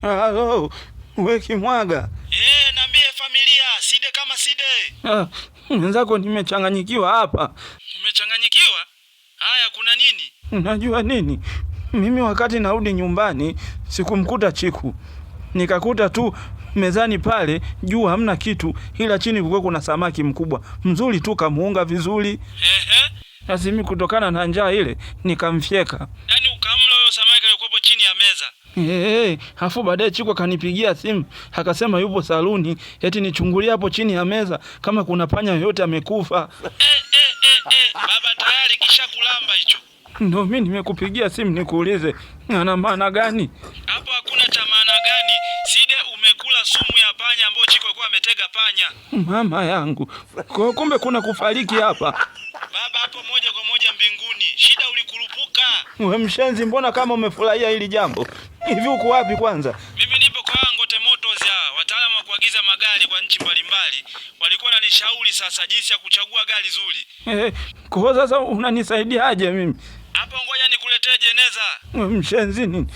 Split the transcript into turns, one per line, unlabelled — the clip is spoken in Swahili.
Halo, we Kimwaga.
Niambie familia, Side kama Side.
Mwenzako nimechanganyikiwa hapa.
Umechanganyikiwa? Haya, kuna nini?
Unajua nini? Mimi wakati narudi nyumbani sikumkuta Chiku. Nikakuta tu mezani pale juu hamna kitu, ila chini kulikuwa kuna samaki mkubwa mzuri tu, kamuunga vizuri. Sasa mimi kutokana na njaa ile nikamfyeka.
Yaani ukamla huyo samaki aliyekuwa chini ya meza?
Afu baadaye Chiku akanipigia simu akasema yupo saluni, eti nichungulie hapo chini ya meza kama kuna panya yoyote amekufa.
Baba tayari kisha kulamba hicho.
Ndio mimi nimekupigia simu nikuulize ana maana gani?
Hapo hakuna cha maana gani. Side umekula sumu ya panya ambayo Chiku alikuwa ametega panya.
Mama yangu. Kwa kumbe kuna kufariki hapa.
Baba hapo moja kwa moja mbinguni. Shida ulikurupuka.
Wewe mshenzi, mbona kama umefurahia hili jambo? Hivi uko wapi kwanza?
Mimi nipo kwa Ngote Motors ya wataalamu wa kuagiza magari kwa nchi mbalimbali. Walikuwa wananishauri sasa jinsi ya kuchagua gari zuri.
Kwa sasa unanisaidia aje mimi?
Hapo ngoja nikuletee jeneza.
Wewe mshenzi nini?